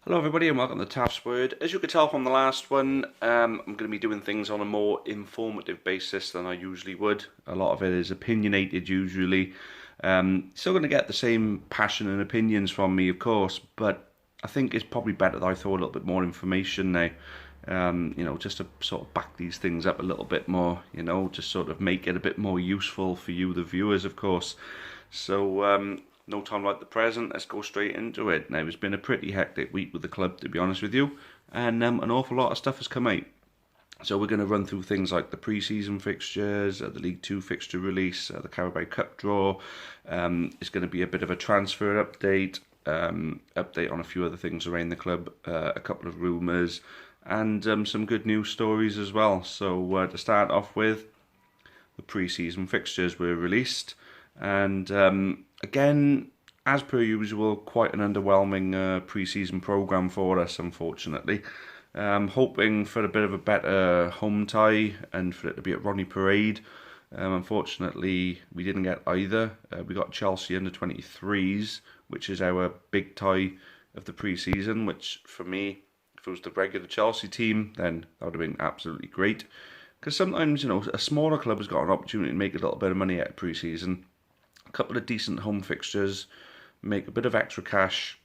Hello everybody and welcome to Taff's Word. As you could tell from the last one, I'm going to be doing things on a more informative basis than I usually would. A lot of it is opinionated usually. Still going to get the same passion and opinions from me, of course, but I think it's probably better that I throw a little bit more information now. Just to sort of back these things up a little bit more, just sort of make it a bit more useful for you, the viewers, of course. So, no time like the present, let's go straight into it. Now, it's been a pretty hectic week with the club, to be honest with you, and an awful lot of stuff has come out. So we're going to run through things like the pre-season fixtures, the League 2 fixture release, the Carabao Cup draw. It's going to be a bit of a transfer update, update on a few other things around the club, a couple of rumours, and some good news stories as well. So to start off with, the pre-season fixtures were released, and again, as per usual, quite an underwhelming pre-season programme for us, unfortunately. Hoping for a bit of a better home tie and for it to be at Rodney Parade. Unfortunately, we didn't get either. We got Chelsea under 23s, which is our big tie of the pre-season, which for me, if it was the regular Chelsea team, then that would have been absolutely great. Because sometimes, a smaller club has got an opportunity to make a little bit of money out of pre-season. A couple of decent home fixtures, make a bit of extra cash.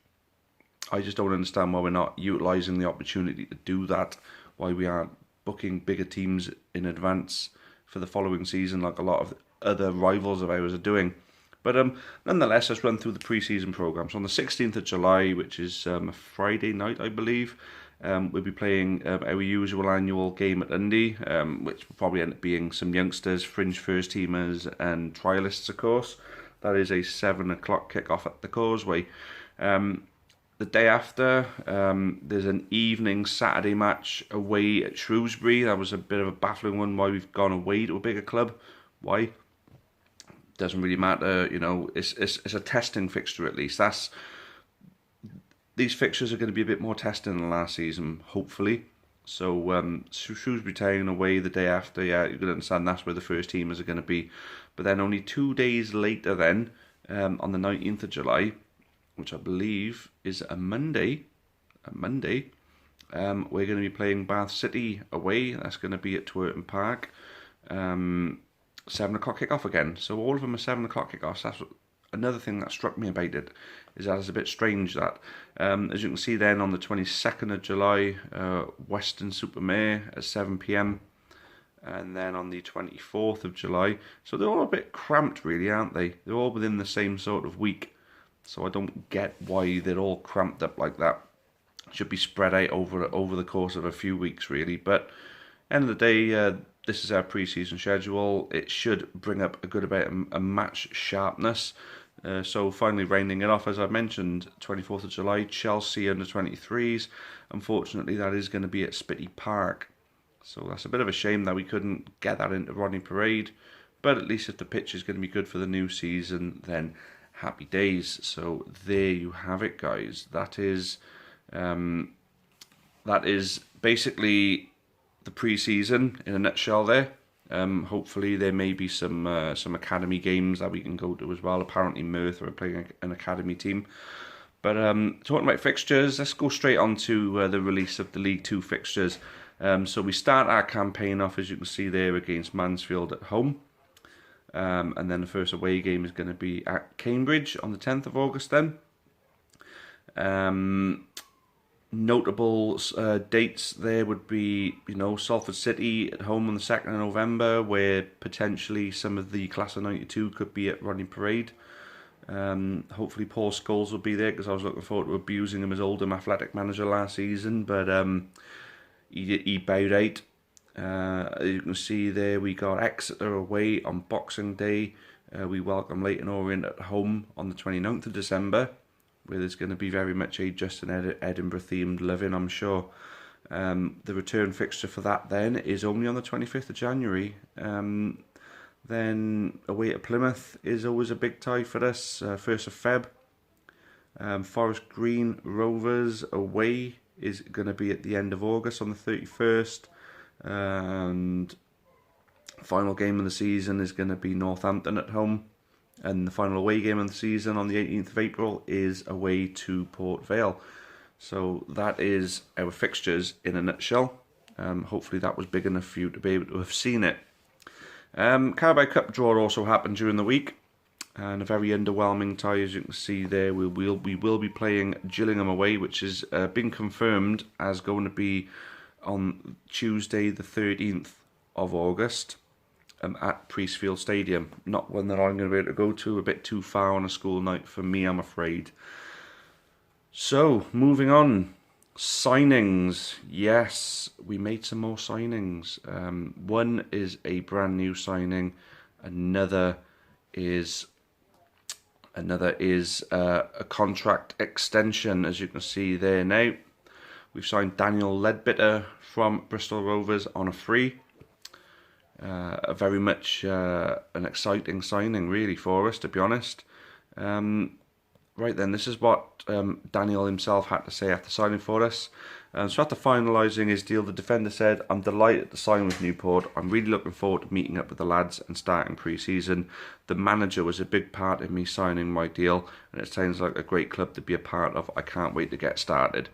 I just don't understand why we're not utilising the opportunity to do that, why we aren't booking bigger teams in advance for the following season like a lot of other rivals of ours are doing. But nonetheless, let's run through the pre-season programme. So on the 16th of July, which is a Friday night, I believe, we'll be playing our usual annual game at Dundee, which will probably end up being some youngsters, fringe first-teamers and trialists, of course. That is a 7 o'clock kick-off at the Causeway. The day after, there's an evening Saturday match away at Shrewsbury. That was a bit of a baffling one, why we've gone away to a bigger club. Why? Doesn't really matter, it's a testing fixture at least. These fixtures are going to be a bit more testing than last season, hopefully. So Shrewsbury Town away the day after, yeah, you can understand that's where the first teamers are going to be. But then only 2 days later then, on the 19th of July, which I believe is a Monday, we're going to be playing Bath City away. That's going to be at Twerton Park. 7 o'clock kick-off again. So all of them are 7 o'clock kick-offs. That's another thing that struck me about it, is that it's a bit strange that, as you can see then on the 22nd of July, Weston-super-Mare at 7 p.m. and then on the 24th of July. So they're all a bit cramped really, aren't they? They're all within the same sort of week. So I don't get why they're all cramped up like that. Should be spread out over the course of a few weeks really. But end of the day, this is our pre-season schedule. It should bring up a good amount of match sharpness. So finally rounding it off, as I mentioned, 24th of July, Chelsea under 23s. Unfortunately, that is going to be at Spitty Park. So that's a bit of a shame that we couldn't get that into Rodney Parade. But at least if the pitch is going to be good for the new season, then happy days. So there you have it, guys. That is basically the pre-season in a nutshell there. Hopefully there may be some academy games that we can go to as well. Apparently Merthyr are playing an academy team. But talking about fixtures, let's go straight on to the release of the League 2 fixtures. So we start our campaign off, as you can see there, against Mansfield at home. And then the first away game is going to be at Cambridge on the 10th of August then. Notable dates there would be, Salford City at home on the 2nd of November, where potentially some of the class of 92 could be at Rodney Parade. Hopefully Paul Scholes will be there, because I was looking forward to abusing him as Oldham athletic manager last season, but he bowed out. As you can see there, we got Exeter away on Boxing Day. We welcome Leyton Orient at home on the 29th of December, where there's going to be very much a Justin Edinburgh themed living, I'm sure. The return fixture for that then is only on the 25th of January. Then away at Plymouth is always a big tie for us, 1st of Feb. Forest Green Rovers away is going to be at the end of August on the 31st. And final game of the season is going to be Northampton at home. And the final away game of the season on the 18th of April is away to Port Vale. So that is our fixtures in a nutshell. Hopefully that was big enough for you to be able to have seen it. Carabao Cup draw also happened during the week, and a very underwhelming tie, as you can see there. We will be playing Gillingham away, which has been confirmed as going to be on Tuesday the 13th of August at Priestfield Stadium. Not one that I'm going to be able to go to, a bit too far on a school night for me, I'm afraid. So, moving on. Signings. Yes, we made some more signings. One is a brand new signing. Another is a contract extension, as you can see there now. We've signed Daniel Ledbetter from Bristol Rovers on a free. A very much an exciting signing, really, for us, to be honest. Right then, this is what Daniel himself had to say after signing for us. So after finalising his deal, the defender said, "I'm delighted to sign with Newport. I'm really looking forward to meeting up with the lads and starting pre-season. The manager was a big part in me signing my deal, and it sounds like a great club to be a part of. I can't wait to get started."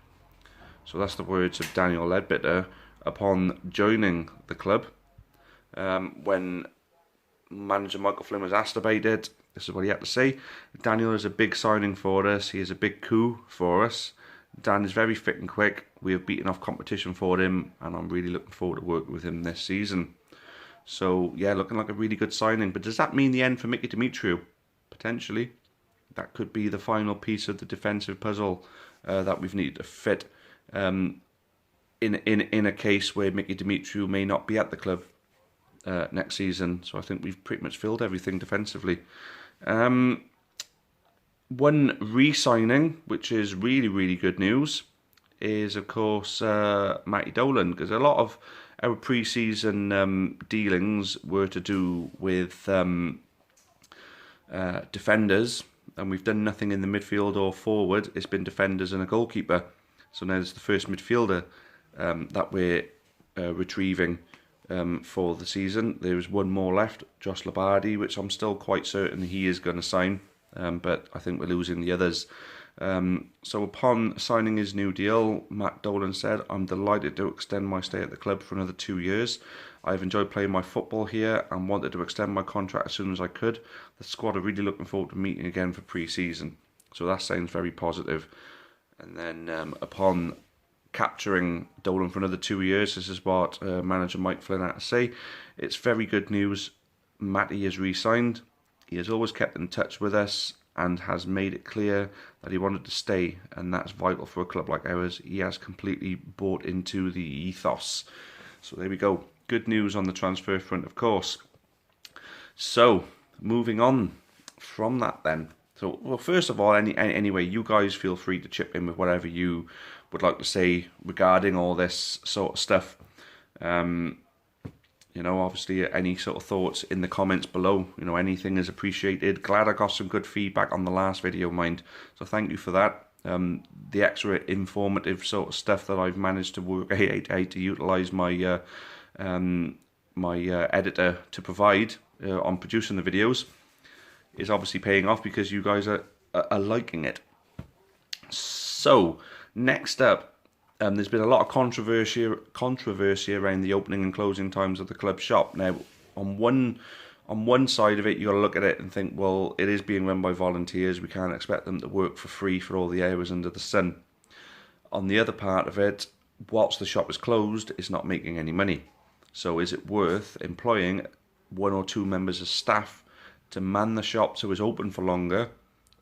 So that's the words of Daniel Ledbetter upon joining the club. When manager Michael Flynn was asked about it, this is what he had to say. "Daniel is a big signing for us. He is a big coup for us. Dan is very fit and quick. We have beaten off competition for him, and I'm really looking forward to working with him this season." So, yeah, looking like a really good signing. But does that mean the end for Mickey Dimitriou? Potentially. That could be the final piece of the defensive puzzle that we've needed to fit in a case where Mickey Dimitriou may not be at the club next season. So I think we've pretty much filled everything defensively. One re-signing, which is really, really good news, is of course Matty Dolan, because a lot of our pre-season dealings were to do with defenders, and we've done nothing in the midfield or forward. It's been defenders and a goalkeeper. So now there's the first midfielder that we're retrieving for the season. There's one more left, Josh Labardi, which I'm still quite certain he is going to sign, but I think we're losing the others. So upon signing his new deal, Matt Dolan said, "I'm delighted to extend my stay at the club for another 2 years. I've enjoyed playing my football here and wanted to extend my contract as soon as I could. The squad are really looking forward to meeting again for pre-season." So that sounds very positive. And then upon capturing Dolan for another 2 years, this is what manager Mike Flynn had to say. "It's very good news. Matty is re-signed. He has always kept in touch with us and has made it clear that he wanted to stay, and that's vital for a club like ours. He has completely bought into the ethos." So there we go. Good news on the transfer front, of course. So, moving on from that then. So, well, first of all, anyway, you guys feel free to chip in with whatever you would like to say regarding all this sort of stuff. You know, obviously, any sort of thoughts in the comments below. You know, anything is appreciated. Glad I got some good feedback on the last video, mind. So thank you for that. The extra informative sort of stuff that I've managed to work out to utilise my editor to provide on producing the videos is obviously paying off because you guys are liking it. So, next up, there's been a lot of controversy around the opening and closing times of the club shop. Now, on one side of it, you got to look at it and think, well, it is being run by volunteers. We can't expect them to work for free for all the hours under the sun. On the other part of it, whilst the shop is closed, it's not making any money. So, is it worth employing 1 or 2 members of staff to man the shop so it's open for longer,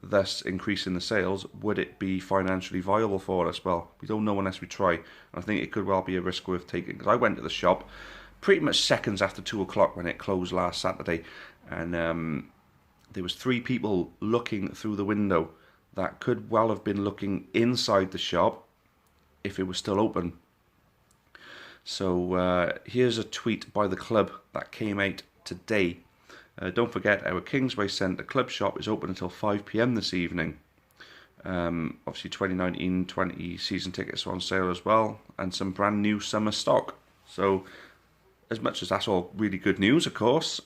thus increasing the sales? Would it be financially viable for us? Well, we don't know unless we try. And I think it could well be a risk worth taking, because I went to the shop pretty much seconds after 2 o'clock when it closed last Saturday, and there was 3 people looking through the window that could well have been looking inside the shop if it was still open. So here's a tweet by the club that came out today. "Don't forget, our Kingsway Centre club shop is open until 5 PM this evening. Obviously 2019-20 season tickets are on sale as well, and some brand new summer stock." So as much as that's all really good news, of course,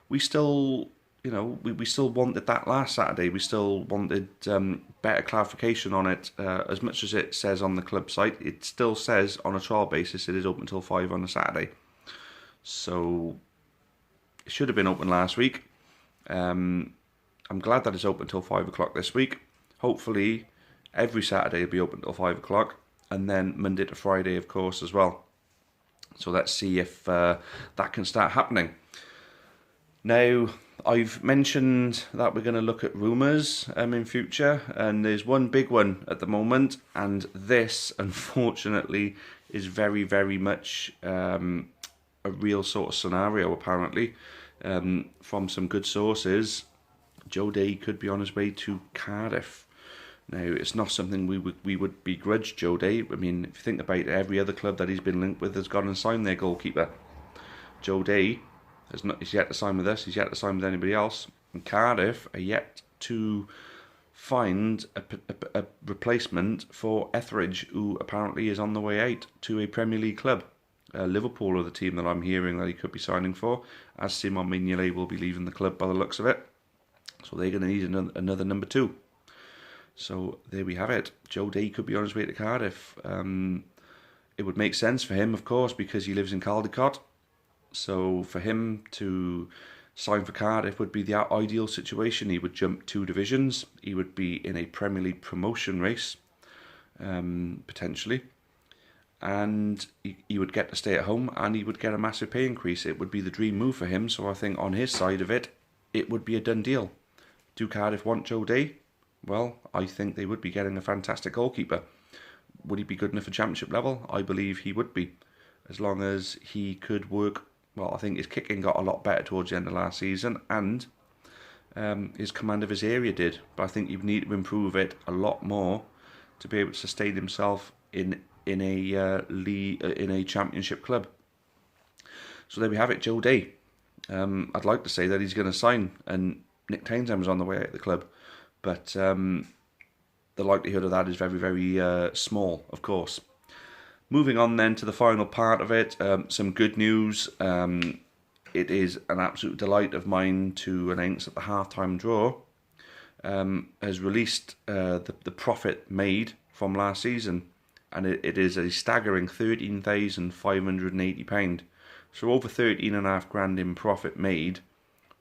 we still, you know, we still wanted that last Saturday. We still wanted better clarification on it. As much as it says on the club site, it still says on a trial basis it is open until 5 on a Saturday. So it should have been open last week. I'm glad that it's open until 5 o'clock this week. Hopefully every Saturday will be open until 5 o'clock, and then Monday to Friday, of course, as well. So let's see if that can start happening. Now, I've mentioned that we're going to look at rumours in future, and there's one big one at the moment, and this, unfortunately, is very, very much a real sort of scenario, apparently. From some good sources, Joe Day could be on his way to Cardiff. Now, it's not something we would begrudge Joe Day. I mean, if you think about it, every other club that he's been linked with has gone and signed their goalkeeper. Joe Day he's yet to sign with us, he's yet to sign with anybody else. And Cardiff are yet to find a replacement for Etheridge, who apparently is on the way out to a Premier League club. Liverpool are the team that I'm hearing that he could be signing for, as Simon Mignolet will be leaving the club by the looks of it. So they're going to need another number 2. So there we have it. Joe Day could be on his way to Cardiff. It would make sense for him, of course, because he lives in Caldicot. So for him to sign for Cardiff would be the ideal situation. He would jump 2 divisions. He would be in a Premier League promotion race, potentially. And he would get to stay at home, and he would get a massive pay increase. It would be the dream move for him. So I think on his side of it, it would be a done deal. Do Cardiff want Joe Day? Well, I think they would be getting a fantastic goalkeeper. Would he be good enough for Championship level? I believe he would be, as long as he could work. Well, I think his kicking got a lot better towards the end of last season, and his command of his area did. But I think you need to improve it a lot more to be able to sustain himself in a Championship club. So there we have it, Joe Day. I'd like to say that he's going to sign, and Nick Townsend's on the way out of the club, but the likelihood of that is very, very small, of course. Moving on then to the final part of it, some good news. It is an absolute delight of mine to announce that the halftime draw has released the profit made from last season, and it is a staggering £13,580. So over 13.5 grand in profit made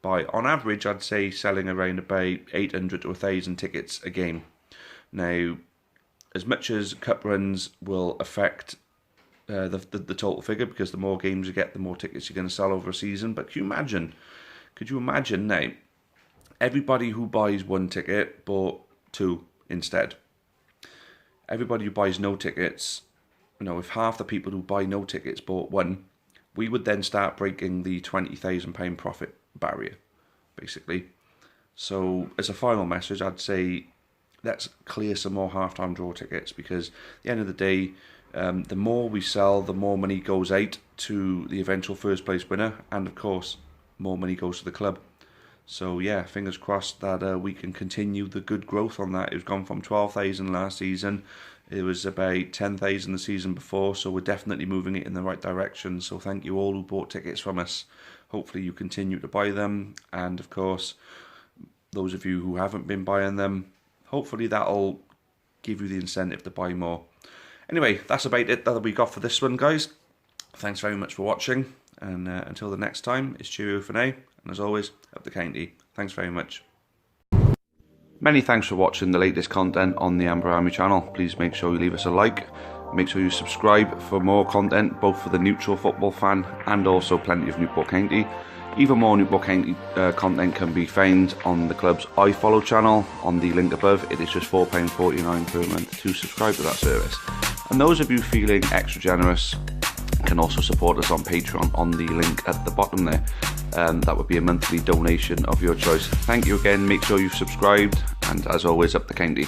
by, on average, I'd say selling around about 800 to 1,000 tickets a game. Now, as much as cup runs will affect the total figure, because the more games you get, the more tickets you're going to sell over a season. But could you imagine now, everybody who buys 1 ticket bought 2 instead. Everybody who buys no tickets, you know, if half the people who buy no tickets bought 1, we would then start breaking the £20,000 profit barrier, basically. So as a final message, I'd say let's clear some more halftime draw tickets, because at the end of the day, the more we sell, the more money goes out to the eventual first place winner, and of course more money goes to the club. So yeah, fingers crossed that we can continue the good growth on that. It's gone from 12,000 last season, it was about 10,000 the season before, so we're definitely moving it in the right direction. So thank you all who bought tickets from us. Hopefully you continue to buy them, and of course those of you who haven't been buying them, hopefully that'll give you the incentive to buy more. Anyway, that's about it that we got for this one, guys. Thanks very much for watching, and until the next time, it's cheerio for now, and as always, up the county. Thanks very much. Many thanks for watching the latest content on the Amber Army channel. Please make sure you leave us a like, make sure you subscribe for more content, both for the neutral football fan and also plenty of Newport County. Even more Newport County content can be found on the club's iFollow channel on the link above. It is just £4.49 per month to subscribe to that service. And those of you feeling extra generous can also support us on Patreon on the link at the bottom there. That would be a monthly donation of your choice. Thank you again, make sure you've subscribed, and as always, up the county.